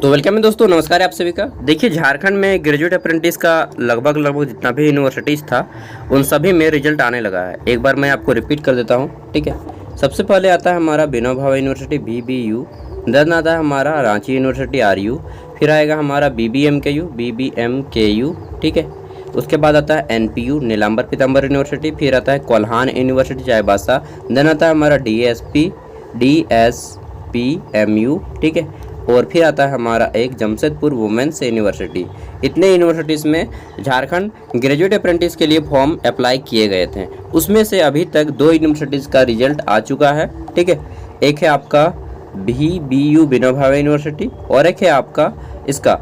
तो वेलकम है दोस्तों, नमस्कार है आप सभी का। देखिए, झारखंड में ग्रेजुएट अप्रेंटिस का लगभग जितना भी यूनिवर्सिटीज़ था उन सभी में रिजल्ट आने लगा है। एक बार मैं आपको रिपीट कर देता हूँ, ठीक है। सबसे पहले आता है हमारा Vinoba Bhave university BBU, then आता है हमारा रांची यूनिवर्सिटी RU, फिर आएगा हमारा BBMKU, ठीक है। उसके बाद आता है NPU नीलांबर पीताम्बर यूनिवर्सिटी, फिर आता है कोल्हान यूनिवर्सिटी चाईबासा, देन आता है हमारा DSPMU, ठीक है। और फिर आता है हमारा एक जमशेदपुर वुमेंस यूनिवर्सिटी। इतने यूनिवर्सिटीज़ में झारखंड ग्रेजुएट अप्रेंटिस के लिए फॉर्म अप्लाई किए गए थे। उसमें से अभी तक 2 यूनिवर्सिटीज़ का रिजल्ट आ चुका है, ठीक है। एक है आपका BBU विनोबा भावे यूनिवर्सिटी और एक है आपका इसका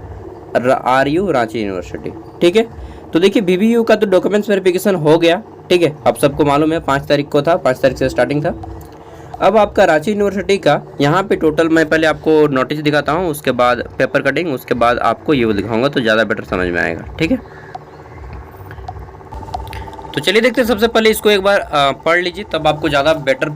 RU रांची यूनिवर्सिटी, ठीक है। तो देखिए, BBU का तो डॉक्यूमेंट्स वेरिफिकेशन हो गया, ठीक है। आप सबको मालूम है 5 तारीख को था, 5 तारीख से स्टार्टिंग था। अब आपका रांची यूनिवर्सिटी का यहाँ पे टोटल मैं पहले आपको नोटिस दिखाता हूँ, उसके बाद पेपर कटिंग, उसके बाद आपको ये दिखाऊंगा तो ज़्यादा बेटर समझ में आएगा, ठीक है। तो चलिए देखते हैं। सबसे पहले इसको एक बार पढ़ लीजिए, तब आपको ज़्यादा बेटर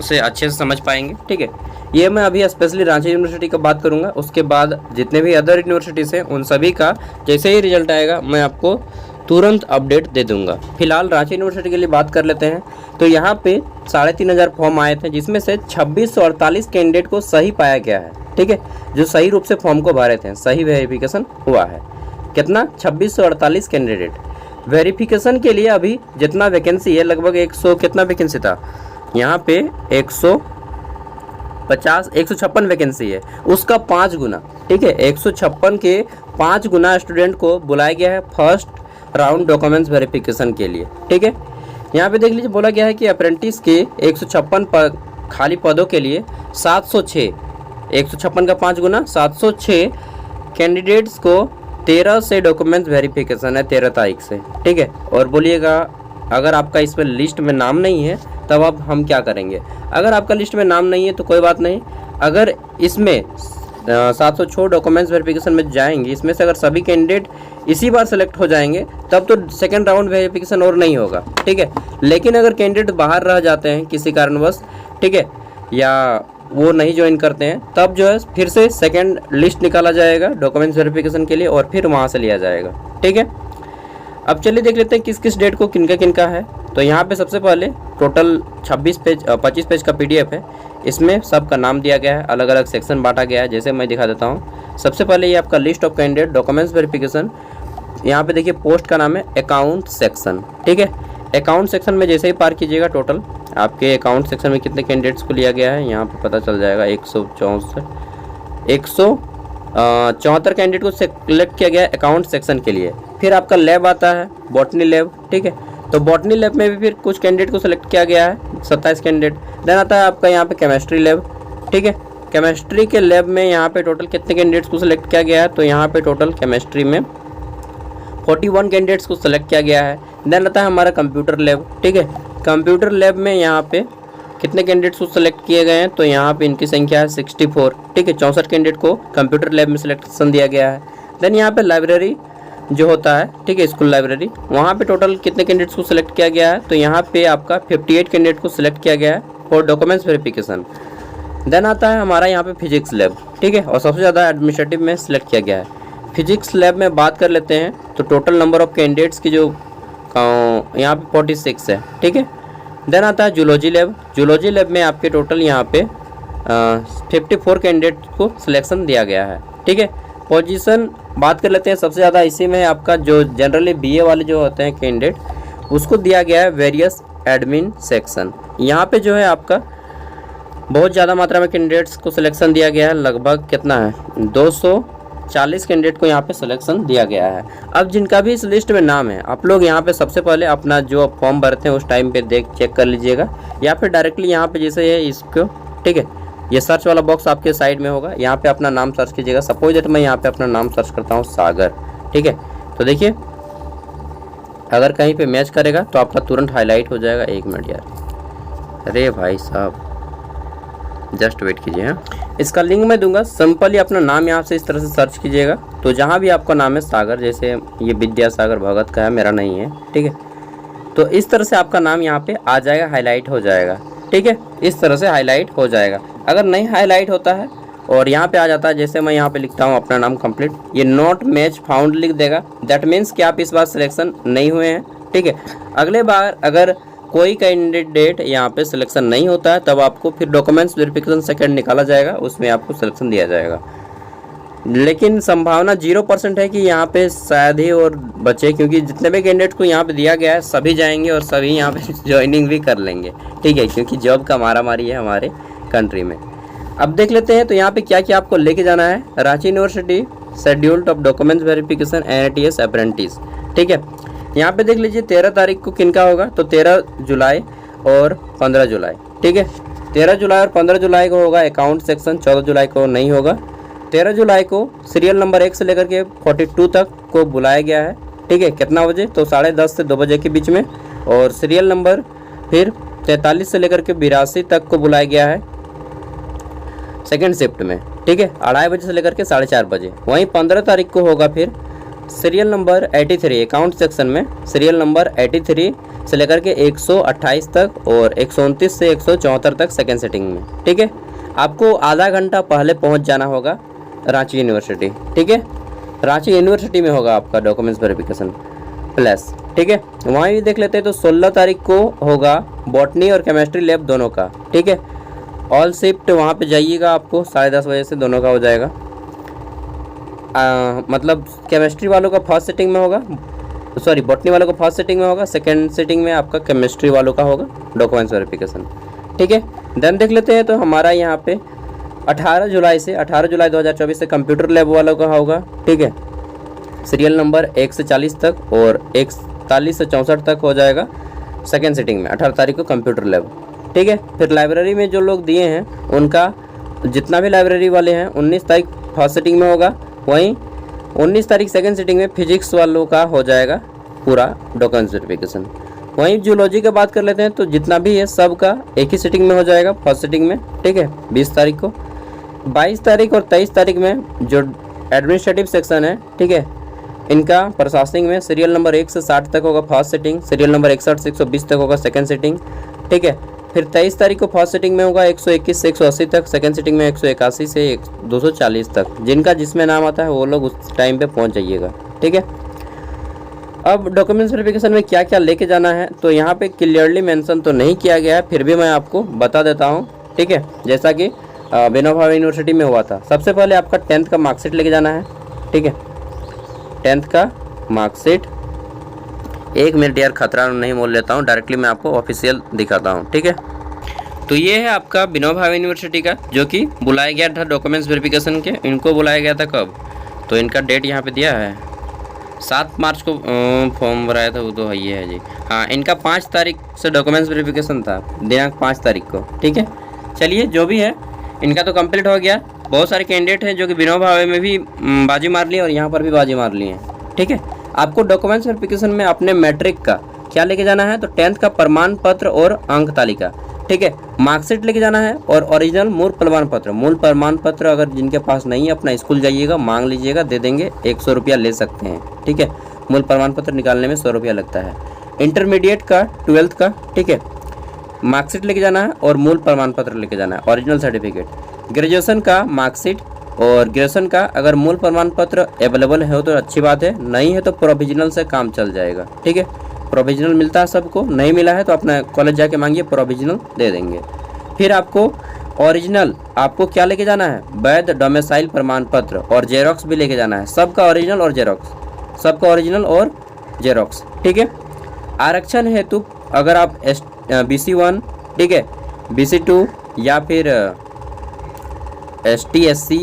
से अच्छे से समझ पाएंगे, ठीक है। ये मैं अभी स्पेशली रांची यूनिवर्सिटी का बात करूँगा, उसके बाद जितने भी अदर यूनिवर्सिटीज़ हैं उन सभी का जैसे ही रिजल्ट आएगा मैं आपको तुरंत अपडेट दे दूंगा। फिलहाल रांची यूनिवर्सिटी के लिए बात कर लेते हैं। तो यहाँ पे 3500 फॉर्म आए थे, जिसमें से 2648 कैंडिडेट को सही पाया गया है, ठीक है। जो सही रूप से फॉर्म को भरे थे, सही वेरिफिकेशन हुआ है। कितना? 2648 कैंडिडेट। वेरिफिकेशन के लिए अभी जितना वैकेंसी है, लगभग 100 कितना वैकेंसी था यहाँ पे 156 वैकेंसी है, उसका 5 गुना, ठीक है। 156 के 5 गुना स्टूडेंट को बुलाया गया है फर्स्ट राउंड डॉक्यूमेंट्स वेरिफिकेशन के लिए, ठीक है। यहाँ पे देख लीजिए, बोला गया है कि अप्रेंटिस के 156 खाली पदों के लिए 706, 156 का 5 गुना 706 कैंडिडेट्स को 13 से डॉक्यूमेंट्स वेरिफिकेशन है, 13 तारीख से, ठीक है। और बोलिएगा अगर आपका इसमें लिस्ट में नाम नहीं है तब अब हम क्या करेंगे। अगर आपका लिस्ट में नाम नहीं है तो कोई बात नहीं, अगर इसमें 706 डॉक्यूमेंट्स वेरिफिकेशन में जाएंगे, इसमें से अगर सभी कैंडिडेट इसी बार सेलेक्ट हो जाएंगे तब तो सेकंड राउंड वेरिफिकेशन और नहीं होगा, ठीक है। लेकिन अगर कैंडिडेट बाहर रह जाते हैं किसी कारणवश, ठीक है, या वो नहीं ज्वाइन करते हैं, तब जो है फिर से सेकंड लिस्ट निकाला जाएगा डॉक्यूमेंट्स वेरिफिकेशन के लिए और फिर वहाँ से लिया जाएगा, ठीक है। अब चलिए देख लेते हैं किस किस डेट को किनका किनका है। तो यहाँ पे सबसे पहले टोटल 25 पेज का PDF है। इसमें सबका नाम दिया गया है, अलग अलग सेक्शन बांटा गया है। जैसे मैं दिखा देता हूँ। सबसे पहले ये आपका list of candidate documents verification. यहाँ पे देखिए पोस्ट का नाम है अकाउंट सेक्शन, ठीक है। अकाउंट सेक्शन में जैसे ही पार कीजिएगा, टोटल आपके अकाउंट सेक्शन में कितने कैंडिडेट्स को लिया गया है यहाँ पे पता चल जाएगा। 174 कैंडिडेट को सिलेक्ट किया गया है अकाउंट सेक्शन के लिए। फिर आपका लैब आता है, बॉटनी लैब, ठीक है। तो बॉटनी लैब में भी फिर कुछ कैंडिडेट को सिलेक्ट किया गया है, 27 कैंडिडेट। देन आता है आपका यहाँ पे केमिस्ट्री लैब, ठीक है। केमिस्ट्री के लैब में यहाँ पे टोटल कितने कैंडिडेट्स को सिलेक्ट किया गया है, तो यहाँ पे टोटल केमिस्ट्री में 41 कैंडिडेट्स को सिलेक्ट किया गया है। देन आता है हमारा कंप्यूटर लैब, ठीक है। कंप्यूटर लैब में यहाँ पे कितने कैंडिडेट्स को सिलेक्ट किए गए हैं, तो यहाँ पे इनकी संख्या है 64, ठीक है। 64 कैंडिडेट को कंप्यूटर लैब में सिलेक्शन दिया गया है। देन यहाँ पे लाइब्रेरी जो होता है, ठीक है, स्कूल लाइब्रेरी, वहाँ पे टोटल कितने कैंडिडेट्स को सिलेक्ट किया गया है, तो यहाँ पे आपका 58 कैंडिडेट को सिलेक्ट किया गया है फॉर डॉक्यूमेंट्स वेरिफिकेशन। देन आता है हमारा यहाँ पे फिजिक्स लैब, ठीक है, और सबसे ज़्यादा एडमिनिस्ट्रेटिव में सिलेक्ट किया गया है। फिजिक्स लैब में बात कर लेते हैं तो टोटल नंबर ऑफ कैंडिडेट्स की जो यहाँ पे 46 है, ठीक है। देन आता है जूलॉजी लैब। जूलॉजी लैब में आपके टोटल यहाँ पे 54 कैंडिडेट को सिलेक्शन दिया गया है, ठीक है। पोजीशन बात कर लेते हैं, सबसे ज़्यादा इसी में आपका जो जनरली BA वाले जो होते हैं कैंडिडेट, उसको दिया गया है वेरियस एडमिन सेक्शन। यहाँ पे जो है आपका बहुत ज़्यादा मात्रा में कैंडिडेट्स को सिलेक्शन दिया गया है। लगभग कितना है, 240 कैंडिडेट को यहाँ पे सिलेक्शन दिया गया है। अब जिनका भी इस लिस्ट में नाम है, आप लोग यहाँ पे सबसे पहले अपना जो फॉर्म भरते हैं उस टाइम पे चेक कर लीजिएगा, या फिर डायरेक्टली यहाँ पे जैसे है इसको, ठीक है, ये सर्च वाला बॉक्स आपके साइड में होगा, यहाँ पे अपना नाम सर्च कीजिएगा। सपोज दैट मैं यहाँ पे अपना नाम सर्च करता हूँ सागर, ठीक है। तो देखिए अगर कहीं पे मैच करेगा तो आपका तुरंत हाईलाइट हो जाएगा। 1 मिनट यार, अरे भाई साहब जस्ट वेट कीजिए। हाँ, इसका लिंक मैं दूंगा, सिंपली अपना नाम यहाँ से इस तरह से सर्च कीजिएगा। तो जहाँ भी आपका नाम है सागर, जैसे ये विद्यासागर भगत का है, मेरा नहीं है, ठीक है। तो इस तरह से आपका नाम यहाँ पे आ जाएगा, हाईलाइट हो जाएगा, ठीक है। इस तरह से हाईलाइट हो जाएगा। अगर नहीं हाईलाइट होता है और यहाँ पे आ जाता है, जैसे मैं यहाँ पे लिखता हूँ अपना नाम कंप्लीट, ये नॉट मैच फाउंड लिख देगा। दैट मीन्स कि आप इस बार सिलेक्शन नहीं हुए हैं, ठीक है। अगले बार अगर कोई कैंडिडेट यहाँ पे सिलेक्शन नहीं होता है तब आपको फिर डॉक्यूमेंट्स वेरिफिकेशन सेकंड निकाला जाएगा, उसमें आपको सिलेक्शन दिया जाएगा। लेकिन संभावना 0% है कि यहाँ पे शायद ही और बचे, क्योंकि जितने भी कैंडिडेट को यहाँ पे दिया गया है सभी जाएंगे और सभी यहाँ पे ज्वाइनिंग भी कर लेंगे, ठीक है, क्योंकि जॉब का मारामारी है हमारे कंट्री में। अब देख लेते हैं तो यहाँ पे क्या क्या आपको लेके जाना है। Ranchi university scheduled of documents verification NITS apprentice, ठीक है। यहाँ पे देख लीजिए 13 तारीख को किनका होगा, तो 13 जुलाई और 15 जुलाई, ठीक है। 13 जुलाई और 15 जुलाई को होगा अकाउंट सेक्शन, 14 जुलाई को नहीं होगा। 13 जुलाई को सीरियल नंबर 1 से लेकर के 42 तक को बुलाया गया है, ठीक है। कितना बजे, तो 10:30 से 2 बजे के बीच में। और सीरियल नंबर फिर 43 से लेकर के 82 तक को बुलाया गया है सेकेंड शिफ्ट में, ठीक है, 2:30 बजे से लेकर के 4:30 बजे। वहीं 15 तारीख को होगा फिर सीरियल नंबर 83 अकाउंट सेक्शन में, सीरियल नंबर 83 से लेकर के 128 तक और 129 से 174 तक सेकेंड सिटिंग में, ठीक है। आपको आधा घंटा पहले पहुंच जाना होगा रांची यूनिवर्सिटी, ठीक है। रांची यूनिवर्सिटी में होगा आपका डॉक्यूमेंट्स वेरिफिकेशन प्लस, ठीक है। वहाँ भी देख लेते हैं तो 16 तारीख को होगा बॉटनी और केमिस्ट्री लैब दोनों का, ठीक है। ऑल शिफ्ट वहाँ पे जाइएगा, आपको 10:30 बजे से दोनों का हो जाएगा। मतलब केमिस्ट्री वालों का फर्स्ट सिटिंग में होगा, सॉरी बॉटनी वालों का फर्स्ट सिटिंग में होगा, सेकेंड सिटिंग में आपका केमिस्ट्री वालों का होगा डॉक्यूमेंट्स वेरिफिकेशन, ठीक है। देन देख लेते हैं तो हमारा यहाँ पे 18 जुलाई 2024 से कंप्यूटर लैब वालों का होगा, ठीक है। सीरियल नंबर 1 से 40 तक और 41 से 64 तक हो जाएगा सेकेंड सिटिंग में, 18 तारीख को कंप्यूटर लैब, ठीक है। फिर लाइब्रेरी में जो लोग दिए हैं उनका जितना भी लाइब्रेरी वाले हैं 19 तारीख फर्स्ट सिटिंग में होगा। वहीं 19 तारीख सेकेंड सिटिंग में फिजिक्स वालों का हो जाएगा पूरा डॉक्यूमेंट्स वेरिफिकेशन। वहीं जूलॉजी का बात कर लेते हैं तो जितना भी है सब का एक ही सिटिंग में हो जाएगा फर्स्ट सिटिंग में, ठीक है, 20 तारीख को। 22 तारीख और 23 तारीख में जो एडमिनिस्ट्रेटिव सेक्शन है, ठीक है, इनका प्रशासनिक में सीरियल नंबर 1 से 60 तक होगा फर्स्ट सिटिंग, सीरियल नंबर 61 से 120 तक होगा सेकेंड सिटिंग, ठीक है। फिर 23 तारीख को फर्स्ट सिटिंग में होगा 121 से 180 तक, सेकेंड सिटिंग में 181 से 240 तक। जिनका जिसमें नाम आता है वो लोग उस टाइम पे पहुंच जाइएगा, ठीक है। अब डॉक्यूमेंट्स वेरिफिकेशन में क्या क्या लेके जाना है तो यहाँ पे क्लियरली मेंशन तो नहीं किया गया है, फिर भी मैं आपको बता देता हूँ, ठीक है। जैसा कि विनोबा भावे यूनिवर्सिटी में हुआ था। सबसे पहले आपका 10th का मार्कशीट लेके जाना है, ठीक है। 10th का मार्कशीट, एक मिनट यार खतरा नहीं बोल लेता हूँ, डायरेक्टली मैं आपको ऑफिशियल दिखाता हूँ, ठीक है। तो ये है आपका विनोबा भावे यूनिवर्सिटी का, जो कि बुलाया गया था डॉक्यूमेंट्स वेरिफिकेशन के। इनको बुलाया गया था कब, तो इनका डेट यहाँ पे दिया है 7 मार्च को फॉर्म भराया था, वो तो ये है जी। हाँ, इनका 5 तारीख से डॉक्यूमेंट्स वेरिफिकेशन था, दिनांक 5 तारीख को, ठीक है। चलिए जो भी है इनका तो कंप्लीट हो गया। बहुत सारे कैंडिडेट हैं जो कि विनोबा भावे में भी बाजी मार ली और यहाँ पर भी बाजी मार ली हैं, ठीक है। आपको डॉक्यूमेंट्स वेरिफिकेशन में अपने मैट्रिक का क्या लेके जाना है, तो 10th का प्रमाण पत्र और अंक तालिका, ठीक है। मार्कशीट लेके जाना है और ओरिजिनल मूल प्रमाण पत्र। मूल प्रमाण पत्र अगर जिनके पास नहीं है अपना स्कूल जाइएगा, मांग लीजिएगा, दे देंगे, 100 रुपया ले सकते हैं, ठीक है। मूल प्रमाण पत्र निकालने में 100 रुपया लगता है। इंटरमीडिएट का 12th का, ठीक है, मार्कशीट लेके जाना है और मूल प्रमाण पत्र लेके जाना है, ओरिजिनल सर्टिफिकेट। ग्रेजुएशन का मार्कशीट और ग्रेजुएशन का अगर मूल प्रमाण पत्र अवेलेबल है तो अच्छी बात है, नहीं है तो प्रोविजनल से काम चल जाएगा, ठीक है। प्रोविजनल मिलता है सबको, नहीं मिला है तो अपना कॉलेज जाके मांगिए, प्रोविजनल दे देंगे। फिर आपको ओरिजिनल आपको क्या लेके जाना है, वैध डोमिसाइल प्रमाण पत्र और जेरोक्स भी लेके जाना है। सबका ओरिजिनल और जेरोक्स, सबका ओरिजिनल और जेरोक्स, ठीक है। आरक्षण हेतु अगर आप BC1, ठीक है, BC2 या फिर ST SC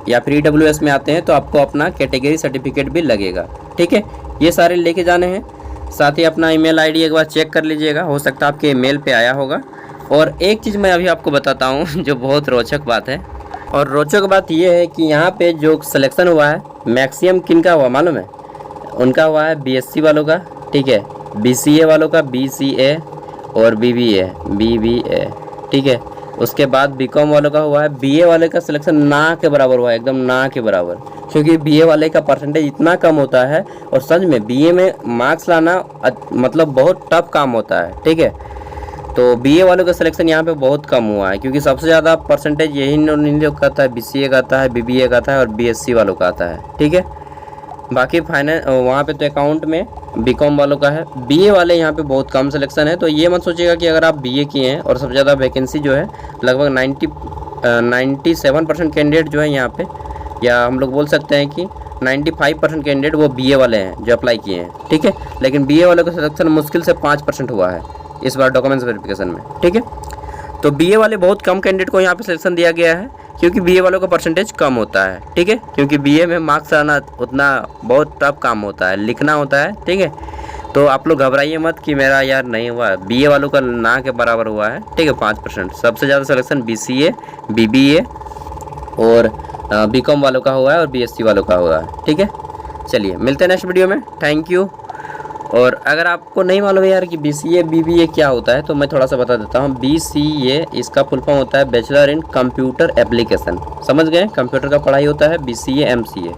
या फिर EWS में आते हैं तो आपको अपना कैटेगरी सर्टिफिकेट भी लगेगा, ठीक है। ये सारे लेके जाने हैं। साथ ही अपना ईमेल आईडी एक बार चेक कर लीजिएगा, हो सकता है आपके ईमेल पे आया होगा। और एक चीज़ मैं अभी आपको बताता हूँ जो बहुत रोचक बात है, और रोचक बात ये है कि यहाँ पे जो सिलेक्शन हुआ है मैक्सिमम किन का हुआ मालूम है, उनका हुआ है BSc वालों का, ठीक है, BCA वालों का BCA और BBA, ठीक है। उसके बाद BCom वालों का हुआ है। BA वाले का सिलेक्शन ना के बराबर हुआ है, एकदम ना के बराबर, क्योंकि BA वाले का परसेंटेज इतना कम होता है और सच में BA में मार्क्स लाना मतलब बहुत टफ काम होता है, ठीक है। तो बीए वालों का सिलेक्शन यहाँ पे बहुत कम हुआ है, क्योंकि सबसे ज़्यादा परसेंटेज यही लोग का आता है, बीसीए का आता है, बीबीए का आता है और बीएससी वालों का आता है। ठीक है, बाकी फाइनेंस वहाँ पे तो अकाउंट में बीकॉम वालों का है। बीए वाले यहाँ पे बहुत कम सिलेक्शन है। तो ये मत सोचिएगा कि अगर आप बीए किए हैं और सबसे ज़्यादा वैकेंसी जो है लगभग 97% कैंडिडेट जो है यहाँ पे, या हम लोग बोल सकते हैं कि 95% कैंडिडेट वो बीए वाले हैं जो अप्लाई किए हैं। ठीक है, लेकिन बीए वालों का सिलेक्शन मुश्किल से 5% हुआ है इस बार डॉक्यूमेंट्स वेरिफिकेशन में। ठीक है, तो बीए वाले बहुत कम कैंडिडेट को यहाँ पे सिलेक्शन दिया गया है, क्योंकि बीए वालों का परसेंटेज कम होता है। ठीक है, क्योंकि बीए में मार्क्स आना उतना बहुत टफ काम होता है, लिखना होता है। ठीक है, तो आप लोग घबराइए मत कि मेरा यार नहीं हुआ, बीए वालों का ना के बराबर हुआ है। ठीक है, 5%। सबसे ज़्यादा सिलेक्शन बीसीए, बीबीए और बीकॉम वालों का हुआ है और बीएससी वालों का हुआ है। ठीक है, चलिए मिलते हैं नेक्स्ट वीडियो में। Thank you. और अगर आपको नहीं मालूम है यार कि बीसीए बीबीए क्या होता है, तो मैं थोड़ा सा बता देता हूँ। बीसीए इसका फुल फॉर्म होता है बैचलर इन कंप्यूटर एप्लीकेशन, समझ गए, कंप्यूटर का पढ़ाई होता है बीसीए एमसीए।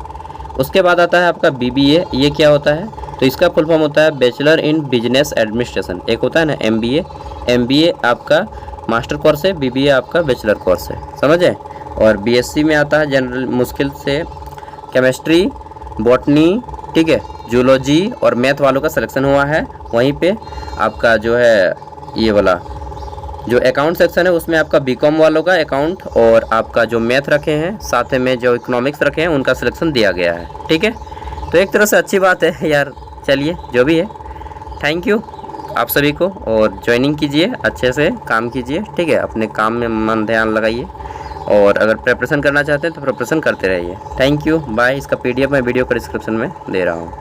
उसके बाद आता है आपका बीबीए, ये क्या होता है, तो इसका फुल फॉर्म होता है बैचलर इन बिजनेस एडमिनिस्ट्रेशन। एक होता है ना एमबीए, एमबीए आपका मास्टर कोर्स है, बीबीए आपका बैचलर कोर्स है, समझे। और बीएससी में आता है जनरल मुश्किल से केमिस्ट्री, बॉटनी, ठीक है, जूलॉजी और मैथ वालों का सिलेक्शन हुआ है। वहीं पे आपका जो है ये वाला जो अकाउंट सेक्शन है उसमें आपका बीकॉम वालों का अकाउंट और आपका जो मैथ रखे हैं, साथ में जो इकोनॉमिक्स रखे हैं, उनका सिलेक्शन दिया गया है। ठीक है, तो एक तरह से अच्छी बात है यार। चलिए जो भी है, थैंक यू आप सभी को, और ज्वाइनिंग कीजिए, अच्छे से काम कीजिए। ठीक है, अपने काम में मन ध्यान लगाइए, और अगर प्रिपरेशन करना चाहते हैं तो प्रिपरेशन करते रहिए। Thank you, bye. इसका पीडीएफ मैं वीडियो का डिस्क्रिप्शन में दे रहा हूँ।